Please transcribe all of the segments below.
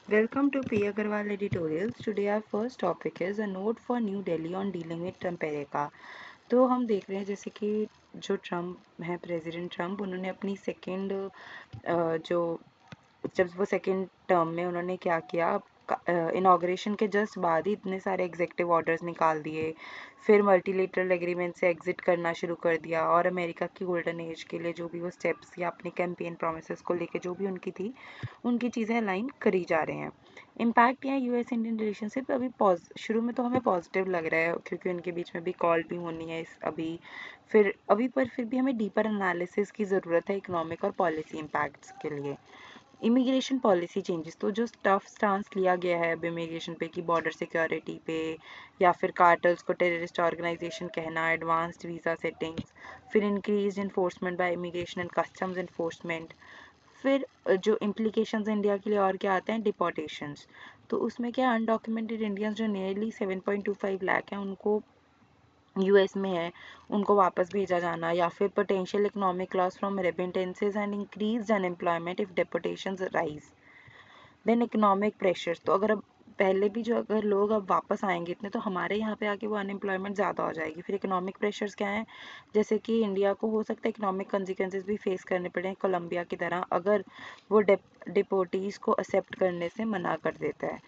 Welcome to P. Agarwal Editorials. Today our first topic is a note for New Delhi on dealing with Trump era. तो हम देख रहे हैं जैसे कि जो ट्रम्प हैं प्रेसिडेंट ट्रम्प उन्होंने अपनी सेकेंड जो जब वो सेकेंड टर्म में उन्होंने क्या किया इनाग्रेशन के जस्ट बाद ही इतने सारे एग्जीक्यूटिव ऑर्डर्स निकाल दिए, फिर मल्टीलेटरल एग्रीमेंट से एग्जिट करना शुरू कर दिया और अमेरिका की गोल्डन एज के लिए जो भी वो स्टेप्स या अपनी कैंपेन प्रोमिसेस को लेके जो भी उनकी थी उनकी चीज़ें अलाइन करी जा रहे हैं। इम्पैक्ट यहाँ यूएस इंडियन रिलेशनशिप अभी शुरू में तो हमें पॉजिटिव लग रहा है क्योंकि उनके बीच में भी कॉल भी होनी है फिर भी हमें डीपर एनालिसिस की ज़रूरत है इकोनॉमिक और पॉलिसी इम्पैक्ट्स के लिए। इमिग्रेशन पॉलिसी चेंजेस तो जो टफ स्टांस लिया गया है अब इमिग्रेशन पे कि बॉर्डर सिक्योरिटी पे या फिर कार्टल्स को टेररिस्ट ऑर्गेनाइजेशन कहना, एडवांस्ड वीज़ा सेटिंग्स, फिर increase enforcement by immigration and customs enforcement, फिर जो इम्प्लीकेशंस इंडिया के लिए और क्या आते हैं डिपोर्टेशंस। तो उसमें क्या अनडॉक्यूमेंटेड इंडियंस जो नियरली 7.25 लाख हैं उनको यूएस में है उनको वापस भेजा जाना या फिर potential economic loss from remittances and increased unemployment if deportations rise. Then economic pressures तो अगर अब पहले भी जो अगर लोग अब वापस आएंगे इतने तो हमारे यहाँ पे आके वो अनएम्प्लॉयमेंट ज़्यादा हो जाएगी। फिर इकोनॉमिक प्रेशर्स क्या हैं, जैसे कि इंडिया को हो सकता है इकोनॉमिक कंसिक्वेंसेस भी फेस करने पड़े कोलंबिया की तरह अगर वो डिपोटीज को एक्सेप्ट करने से मना कर देता है।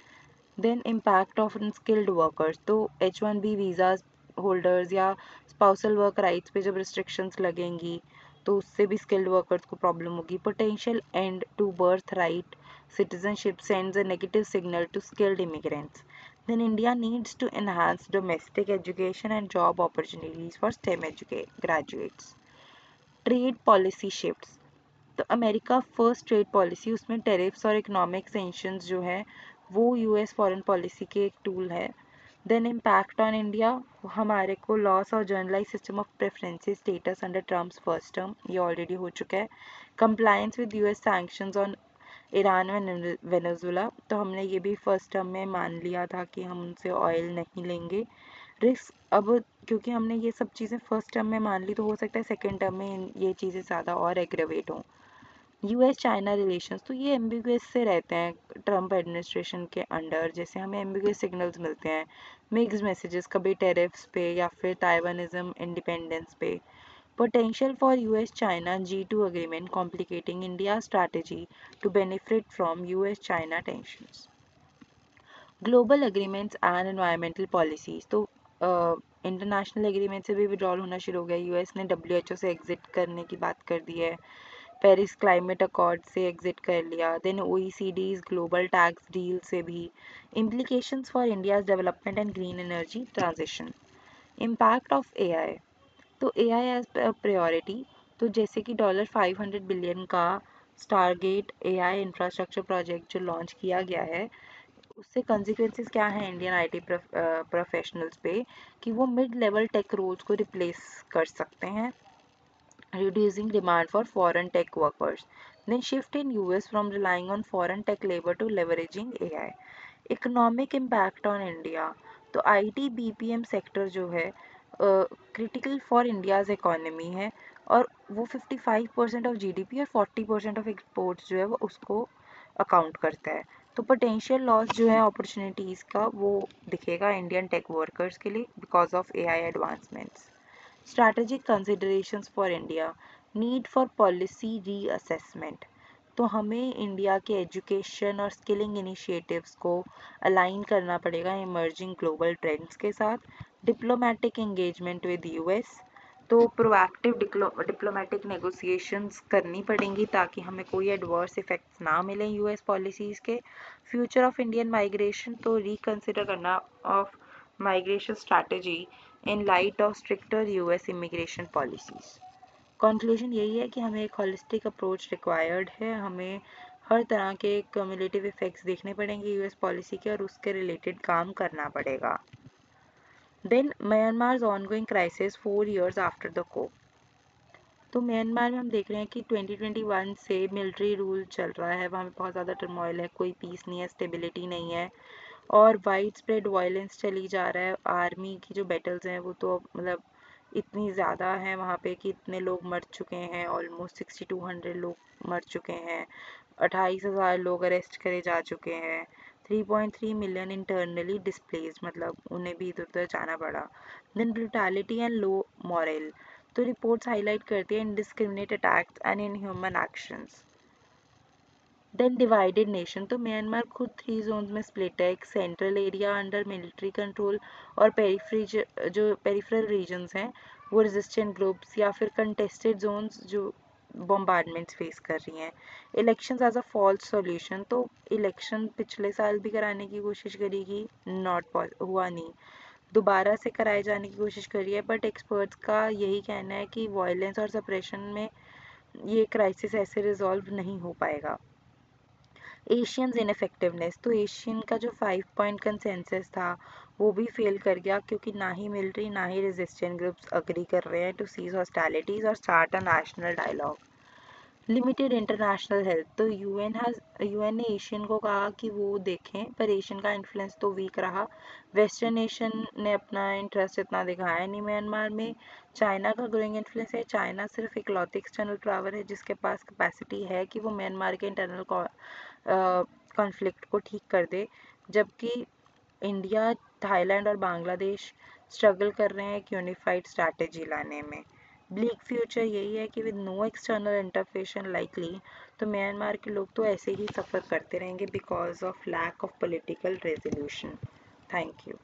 Then impact of unskilled workers तो H1B वीज़ा होल्डर्स या स्पाउसल वर्क राइट्स पे जब रिस्ट्रिक्शंस लगेंगी तो उससे भी स्किल्ड वर्कर्स को प्रॉब्लम होगी। Potential end to birth right citizenship sends a negative signal to skilled immigrants. Then India needs to enhance domestic education and job opportunities for STEM graduates. Trade policy shifts तो America first trade policy उसमें tariffs और economic sanctions जो है वो US foreign policy के एक tool है। Then impact on India हमारे को लॉस और generalized system of preferences status under Trump's first term ये ऑलरेडी हो चुका है। Compliance with US sanctions on Iran व वेनेजुला तो हमने ये भी फर्स्ट टर्म में मान लिया था कि हम उनसे ऑयल नहीं लेंगे। रिस्क अब क्योंकि हमने ये सब चीज़ें फर्स्ट टर्म में मान ली तो हो सकता है सेकेंड टर्म में ये चीज़ें ज़्यादा और एग्रेवेट हों। यूएस चाइना रिलेशंस तो ये एम्बिगुअस से रहते हैं ट्रम्प एडमिनिस्ट्रेशन के अंडर, जैसे हमें एम्बिगुअस सिग्नल्स मिलते हैं मिक्स मैसेजेस कभी टेरिफ्स पे या फिर ताइवानिज्म इंडिपेंडेंस पे। Potential for US-China G2 agreement complicating India's strategy to benefit from US-China tensions. Global agreements and environmental policies तो इंटरनेशनल एग्रीमेंट से भी विड्रॉल होना शुरू हो गया। यूएस ने डब्ल्यूएचओ से एग्जिट करने की बात कर दी है, पेरिस क्लाइमेट अकॉर्ड से एग्जिट कर लिया, देन ओईसीडीज ग्लोबल टैक्स डील से भी। Implications for India's development and green energy transition. Impact of AI तो एआई एज प्रायोरिटी तो जैसे कि $500 बिलियन का स्टारगेट एआई इंफ्रास्ट्रक्चर प्रोजेक्ट जो लॉन्च किया गया है उससे कंसिक्वेंसेस क्या हैं इंडियन आईटी प्रोफेशनल्स पे कि वो मिड लेवल टेक रोल्स को रिप्लेस कर सकते हैं, reducing demand for foreign tech workers. Then shift in US from relying on foreign tech labor to leveraging AI. Economic impact on India. तो IT BPM sector जो है critical for India's economy है और वो 55% of GDP और 40% of exports जो है वो उसको अकाउंट करता है। तो पोटेंशियल लॉस जो है अपॉर्चुनिटीज़ का वो दिखेगा इंडियन टेक वर्कर्स के लिए because of AI advancements. Strategic considerations for India, need for policy reassessment तो हमें इंडिया के एजुकेशन और स्किलिंग इनिशिएटिव्स को अलाइन करना पड़ेगा इमर्जिंग ग्लोबल ट्रेंड्स के साथ। डिप्लोमेटिक एंगेजमेंट विद यूएस तो प्रोएक्टिव डिप्लोमेटिक नेगोशिएशंस करनी पड़ेंगी ताकि हमें कोई एडवर्स इफेक्ट्स ना मिलें यूएस पॉलिसीज़ के। फ्यूचर ऑफ इंडियन माइग्रेशन तो रिकंसिडर करना of migration strategy in light of stricter US immigration policies. Conclusion यही है कि हमें एक होलिस्टिक अप्रोच रिक्वायर्ड है, हमें हर तरह के क्यूमुलेटिव इफेक्ट्स देखने पड़ेंगे यूएस पॉलिसी के और उसके रिलेटेड काम करना पड़ेगा। Then Myanmar's ongoing crisis 4 years after the को तो म्यांमार में हम देख रहे हैं कि 2021 से मिलिट्री रूल चल रहा है, वहाँ पे बहुत ज़्यादा टर्मोइल है, कोई पीस नहीं है, स्टेबिलिटी नहीं है और वाइड स्प्रेड वायलेंस चली जा रहा है। आर्मी की जो बैटल्स हैं वो तो मतलब इतनी ज़्यादा हैं वहाँ पे कि इतने लोग मर चुके हैं, ऑलमोस्ट 6200 लोग मर चुके हैं। 28,000 लोग अरेस्ट करे जा चुके हैं, 3.3 मिलियन इंटरनली डिस्प्लेस्ड, मतलब उन्हें भी इधर उधर जाना पड़ा। Then brutality and low morale, तो रिपोर्ट्स हाईलाइट करती है indiscriminate attacks and inhuman actions. Then divided nation, तो म्यांमार खुद 3 जोन्स में स्प्लिट है, एक central area under military control और पेरिफेरी जो पेरिफेरल रीजन्स हैं वो रेजिस्टेंट ग्रुप्स या फिर कंटेस्टेड जोन्स जो बॉम्बार्डमेंट्स फेस कर रही हैं। Elections as a false solution, तो इलेक्शन पिछले साल भी कराने की कोशिश करेगी, नॉट हुआ नहीं, दोबारा से कराए जाने की कोशिश करी है, बट एक्सपर्ट्स का यही कहना है कि वायलेंस और सप्रेशन में ये क्राइसिस ऐसे रिजॉल्व नहीं हो पाएगा। एशियंस इनफेक्टिवनेस, तो एशियन का जो 5 पॉइंट कंसेंसस था वो भी फेल कर गया, क्योंकि ना ही मिलिट्री ना ही रेजिस्टेंट ग्रुप्स अग्री कर रहे हैं टू सीज हॉस्टैलिटीज और start a national dialogue. Limited international help, तो यूएन ने एशियन को कहा कि वो देखें, पर एशियन का इन्फ्लुएंस तो वीक रहा। वेस्टर्न नेशन ने अपना इंटरेस्ट इतना दिखाया नहीं म्यांमार में। चाइना का ग्रोइंग इन्फ्लुएंस है, चाइना सिर्फ इकलौती एक्सटर्नल पावर है जिसके पास कैपेसिटी है कि वो म्यांमार के इंटरनल कॉन्फ्लिक्ट को ठीक कर दे, जबकि इंडिया, थाईलैंड और बांग्लादेश स्ट्रगल कर रहे हैं एक यूनिफाइड स्ट्रैटेजी लाने में। ब्लीक फ्यूचर यही है कि with no external interference likely, तो म्यांमार के लोग तो ऐसे ही सफ़र करते रहेंगे because of lack of political resolution. Thank you.